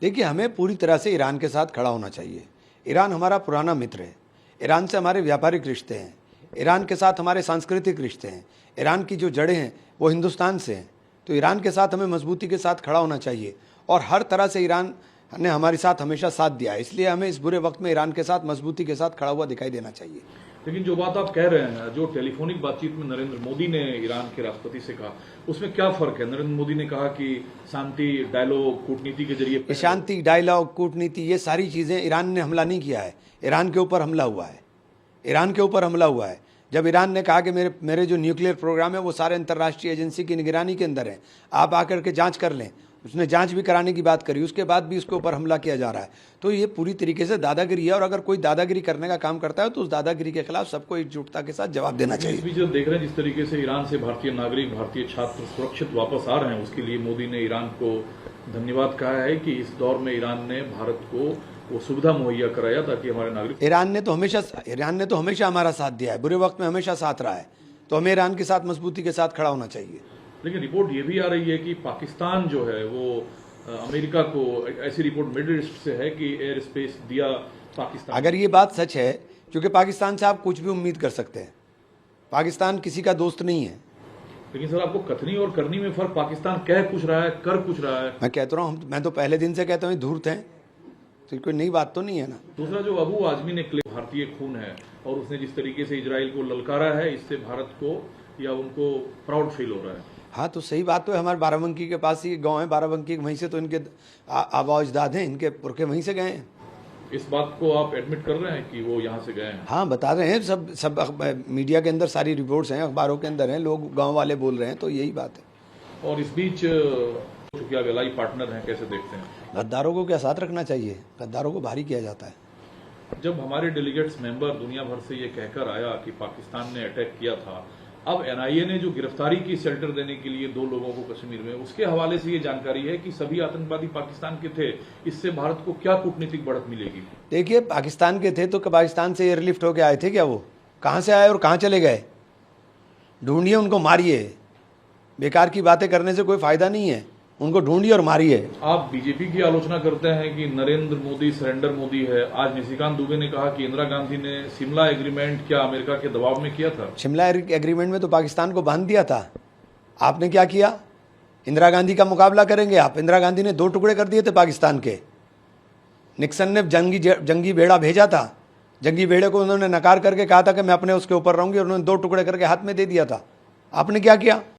देखिए, हमें पूरी तरह से ईरान के साथ खड़ा होना चाहिए। ईरान हमारा पुराना मित्र है। ईरान से हमारे व्यापारिक रिश्ते हैं। ईरान के साथ हमारे सांस्कृतिक रिश्ते हैं। ईरान की जो जड़ें हैं वो हिंदुस्तान से हैं। तो ईरान के साथ हमें मजबूती के साथ खड़ा होना चाहिए और हर तरह से ईरान ने हमारे साथ हमेशा साथ दिया है, इसलिए हमें इस बुरे वक्त में ईरान के साथ मजबूती के साथ खड़ा हुआ दिखाई देना चाहिए। लेकिन जो बात आप कह रहे हैं, जो टेलीफोनिक बातचीत में नरेंद्र मोदी ने ईरान के राष्ट्रपति से कहा, उसमें क्या फर्क है? नरेंद्र मोदी ने कहा कि शांति, डायलॉग, कूटनीति के जरिए शांति, डायलॉग, कूटनीति, ये सारी चीज़ें, ईरान ने हमला नहीं किया है। ईरान के ऊपर हमला हुआ है। ईरान के ऊपर हमला हुआ है। जब ईरान ने कहा कि मेरे जो न्यूक्लियर प्रोग्राम है वो सारे अंतर्राष्ट्रीय एजेंसी की निगरानी के अंदर है, आप आकर के जांच कर लें, उसने जांच भी कराने की बात करी, उसके बाद भी उसके ऊपर हमला किया जा रहा है। तो ये पूरी तरीके से दादागिरी है और अगर कोई दादागिरी करने का काम करता है तो उस दादागिरी के खिलाफ सबको एकजुटता के साथ जवाब देना चाहिए। इस बीच जब देख रहे हैं जिस तरीके से ईरान से भारतीय नागरिक, भारतीय छात्र सुरक्षित वापस आ रहे हैं, उसके लिए मोदी ने ईरान को धन्यवाद कहा है कि इस दौर में ईरान ने भारत को वो सुविधा मुहैया कराया ताकि हमारे नागरिक। ईरान ने तो हमेशा हमारा साथ दिया है, बुरे वक्त में हमेशा साथ रहा है, तो हमें ईरान के साथ मजबूती के साथ खड़ा होना चाहिए। लेकिन रिपोर्ट ये भी आ रही है कि पाकिस्तान जो है वो अमेरिका को, ऐसी रिपोर्ट मिडिल ईस्ट से है कि एयर स्पेस दिया पाकिस्तान। अगर ये बात सच है, क्योंकि पाकिस्तान से आप कुछ भी उम्मीद कर सकते हैं, पाकिस्तान किसी का दोस्त नहीं है। लेकिन सर, आपको कथनी और करनी में फर्क, पाकिस्तान कह कुछ रहा है, कर कुछ रहा है। मैं कहता रहा हूँ, मैं तो पहले दिन से कहता हूँ धूर्त हैं, तो कोई नई बात तो नहीं है ना। दूसरा, जो अबू आजमी ने भारतीय खून है और उसने जिस तरीके से इजराइल को ललकारा है, इससे भारत को या उनको प्राउड फील हो रहा है। हाँ, तो सही बात तो है। हमारे बाराबंकी के पास ही गांव है, बाराबंकी वहीं से तो इनके आबा अजदाद हैं, इनके पुरखे वहीं से गए हैं। इस बात को आप एडमिट कर रहे हैं कि वो यहाँ से गए हैं? हाँ, बता रहे हैं, सब मीडिया के अंदर सारी रिपोर्ट्स हैं, अखबारों के अंदर हैं, लोग गांव वाले बोल रहे हैं, तो यही बात है। और इस बीच चूंकि आप एलाई पार्टनर हैं, कैसे देखते हैं? गद्दारों को क्या साथ रखना चाहिए? गद्दारों को भारी किया जाता है। जब हमारे डेलीगेट्स मेंबर दुनिया भर से ये कहकर आया कि पाकिस्तान ने अटैक किया था, अब एनआईए ने जो गिरफ्तारी की शेल्टर देने के लिए 2 लोगों को कश्मीर में, उसके हवाले से ये जानकारी है कि सभी आतंकवादी पाकिस्तान के थे। इससे भारत को क्या कूटनीतिक बढ़त मिलेगी? देखिए, पाकिस्तान के थे तो पाकिस्तान से एयरलिफ्ट होके आए थे क्या? वो कहाँ से आए और कहाँ चले गए? ढूंढिए, उनको मारिए। बेकार की बातें करने से कोई फायदा नहीं है, उनको ढूंढिए और मारिए। आप बीजेपी की आलोचना करते हैं कि नरेंद्र मोदी सरेंडर मोदी है। आज निशिकांत दुबे ने कहा कि इंदिरा गांधी ने शिमला एग्रीमेंट क्या अमेरिका के दबाव में किया था? शिमला एग्रीमेंट में तो पाकिस्तान को बांध दिया था। आपने क्या किया? इंदिरा गांधी का मुकाबला करेंगे आप? इंदिरा गांधी ने 2 टुकड़े कर दिए थे पाकिस्तान के। निक्सन ने जंगी बेड़ा भेजा था, जंगी बेड़े को उन्होंने नकार करके कहा था कि मैं अपने उसके ऊपर रहूंगी, और उन्होंने 2 टुकड़े करके हाथ में दे दिया था। आपने क्या किया?